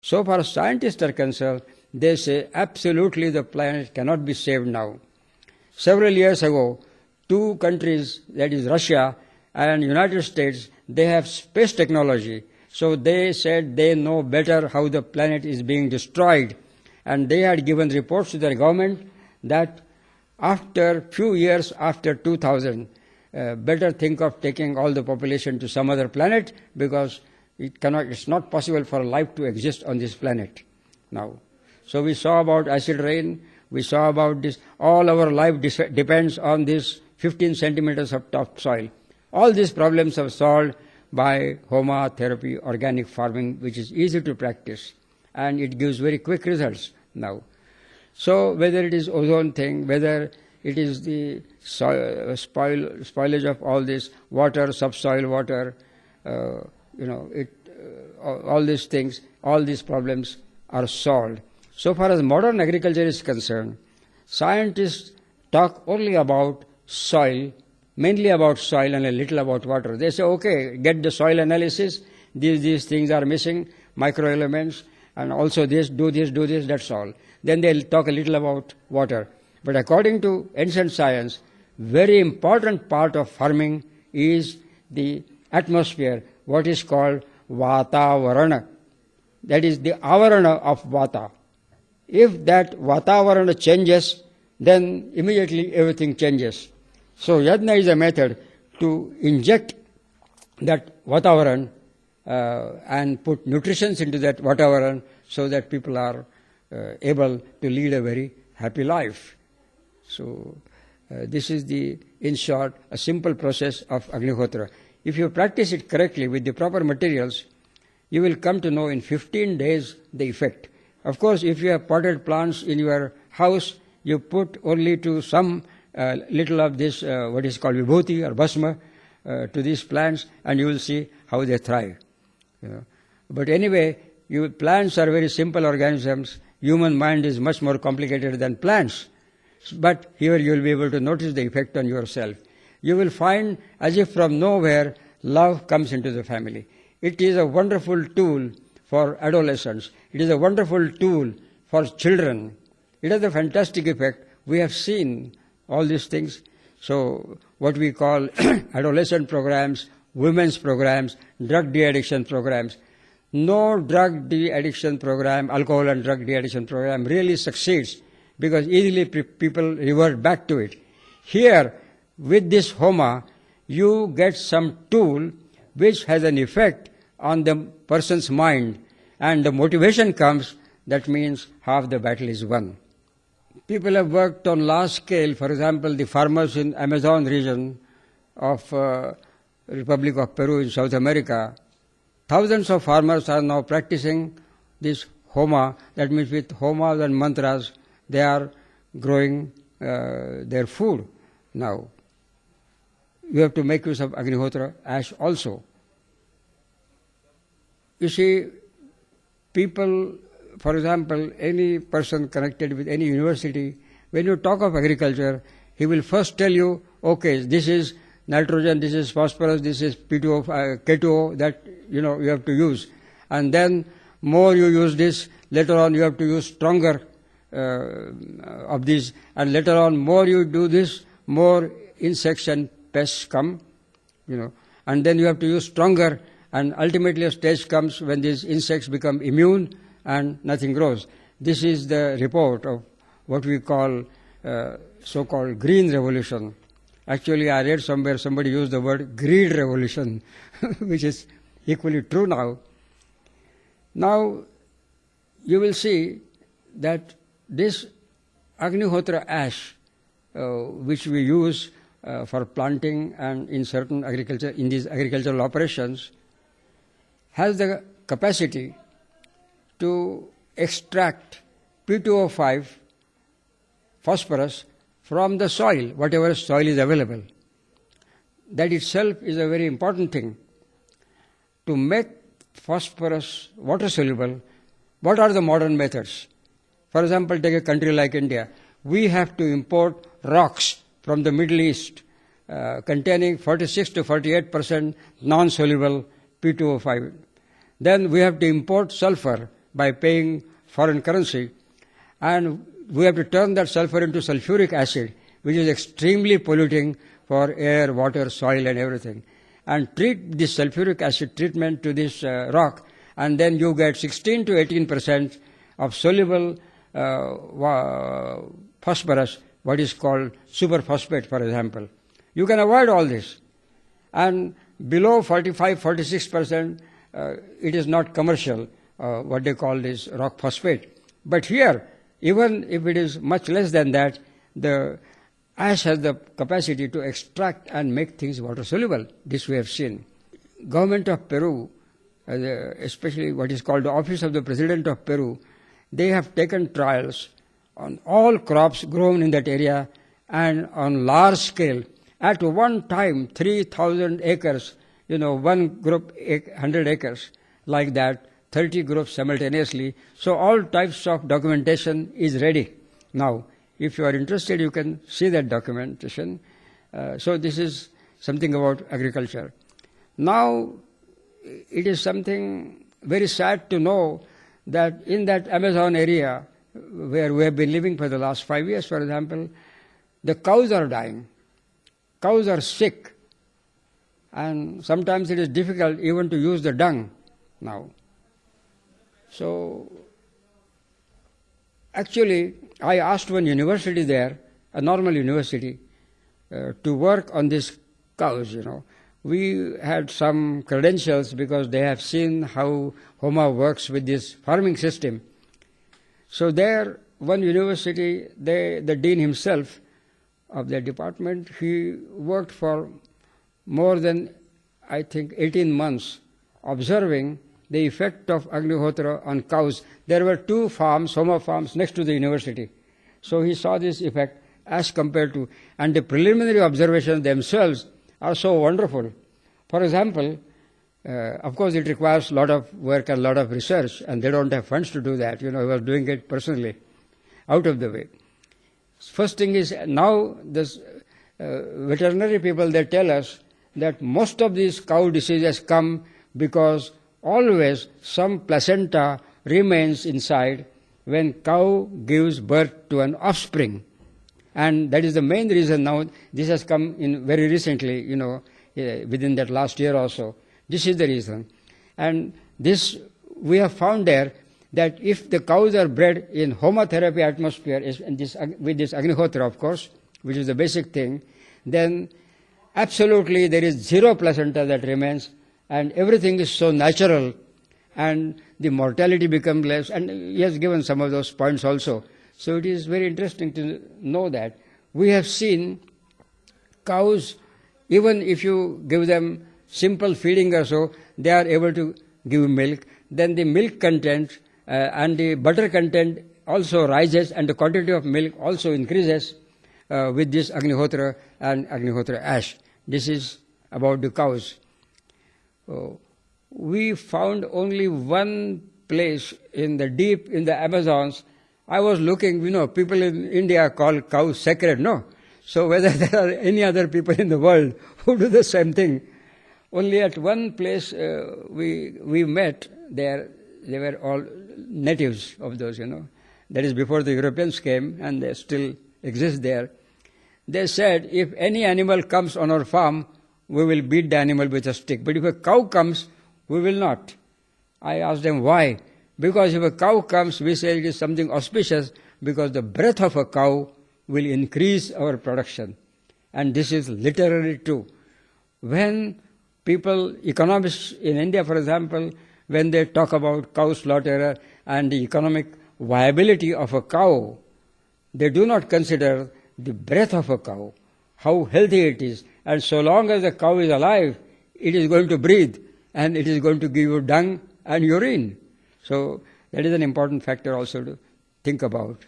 So far as scientists are concerned, they say absolutely the planet cannot be saved now. Several years ago, two countries, that is Russia and United States, they have space technology. So they said they know better how the planet is being destroyed. And they had given reports to their government that after few years after 2000, better think of taking all the population to some other planet, because it's not possible for life to exist on this planet now. So we saw about acid rain, we saw about this, all our life depends on this 15 centimeters of topsoil. All these problems are solved by Homa therapy, organic farming, which is easy to practice, and it gives very quick results now. So whether it is ozone thing, whether it is the spoilage of all this water, subsoil water, all these things, all these problems are solved. So far as modern agriculture is concerned, scientists talk only about soil, mainly about soil and a little about water. They say, okay, get the soil analysis, these things are missing, microelements, and also this, do this, that's all. Then they'll talk a little about water. But according to ancient science, very important part of farming is the atmosphere, what is called Vatavarana. That is the avarana of Vata. If that Vatavarana changes, then immediately everything changes. So yajna is a method to inject that Vatavaran and put nutrition into that Vatavaran so that people are able to lead a very happy life. So this is in short, a simple process of Agnihotra. If you practice it correctly with the proper materials, you will come to know in 15 days the effect. Of course, if you have potted plants in your house, you put only to some little of this, what is called vibhuti or bhasma, to these plants, and you will see how they thrive. But anyway, plants are very simple organisms. Human mind is much more complicated than plants. But here you will be able to notice the effect on yourself. You will find, as if from nowhere, love comes into the family. It is a wonderful tool for adolescents. It is a wonderful tool for children. It has a fantastic effect. We have seen all these things. So what we call adolescent programs, women's programs, drug de-addiction programs. No drug de-addiction program, alcohol and drug de-addiction program really succeeds, because easily people revert back to it. Here, with this Homa, you get some tool which has an effect on the person's mind, and the motivation comes. That means half the battle is won. People have worked on large scale. For example, the farmers in Amazon region of Republic of Peru in South America, thousands of farmers are now practicing this Homa. That means with Homas and mantras, they are growing their food now. You have to make use of Agnihotra ash also. You see, people, for example, any person connected with any university, when you talk of agriculture, he will first tell you, okay, this is nitrogen, this is phosphorus, this is P2O, K2O, that you have to use. And then more you use this, later on you have to use stronger of these, and later on more you do this, more insects and pests come, and then you have to use stronger, and ultimately a stage comes when these insects become immune and nothing grows. This is the report of what we call so-called green revolution. Actually, I read somewhere somebody used the word greed revolution, which is equally true now. Now, you will see that this Agnihotra ash, which we use for planting and in certain in these agricultural operations, has the capacity to extract P2O5, phosphorus, from the soil, whatever soil is available. That itself is a very important thing. To make phosphorus water soluble, what are the modern methods? For example, take a country like India. We have to import rocks from the Middle East containing 46 to 48% non-soluble P2O5. Then we have to import sulfur by paying foreign currency, and we have to turn that sulfur into sulfuric acid, which is extremely polluting for air, water, soil and everything, and treat this sulfuric acid treatment to this rock, and then you get 16 to 18% of soluble phosphorus, what is called superphosphate, for example. You can avoid all this. And below 45, 46%, it is not commercial, what they call this rock phosphate. But here, even if it is much less than that, the ash has the capacity to extract and make things water soluble. This we have seen. Government of Peru, especially what is called the Office of the President of Peru, they have taken trials on all crops grown in that area and on large scale. At one time, 3,000 acres, one group 100 acres, like that, 30 groups simultaneously. So all types of documentation is ready now. If you are interested, you can see that documentation. So this is something about agriculture. Now, it is something very sad to know that in that Amazon area, where we have been living for the last 5 years, for example, the cows are dying. Cows are sick. And sometimes it is difficult even to use the dung now. So, actually, I asked one university there, a normal university, to work on these cows, We had some credentials because they have seen how Homa works with this farming system. So there, one university, the dean himself of their department, he worked for more than, I think, 18 months observing the effect of Agnihotra on cows. There were 2 farms, Homa farms, next to the university. So he saw this effect as compared to, and the preliminary observations themselves are so wonderful. For example, of course it requires a lot of work and a lot of research, and they don't have funds to do that. He was doing it personally, out of the way. First thing is, now this veterinary people, they tell us that most of these cow diseases come because always some placenta remains inside when cow gives birth to an offspring. And that is the main reason now. This has come in very recently, within that last year or so. This is the reason. And this, we have found there that if the cows are bred in homotherapy atmosphere, with this Agnihotra, of course, which is the basic thing, then absolutely there is 0 placenta that remains, and everything is so natural, and the mortality becomes less. And he has given some of those points also. So it is very interesting to know that. We have seen cows, even if you give them simple feeding or so, they are able to give milk. Then the milk content and the butter content also rises, and the quantity of milk also increases with this Agnihotra and Agnihotra ash. This is about the cows. We found only one place in the Amazons. I was looking, people in India call cows sacred, no? So whether there are any other people in the world who do the same thing. Only at one place we met there, they were all natives of those, That is before the Europeans came, and they still exist there. They said, if any animal comes on our farm, we will beat the animal with a stick. But if a cow comes, we will not. I asked them why. Because if a cow comes, we say it is something auspicious, because the breath of a cow will increase our production. And this is literally true. When people, economists in India, for example, when they talk about cow slaughter and the economic viability of a cow, they do not consider the breath of a cow, how healthy it is. And so long as the cow is alive, it is going to breathe, and it is going to give you dung and urine. So that is an important factor also to think about.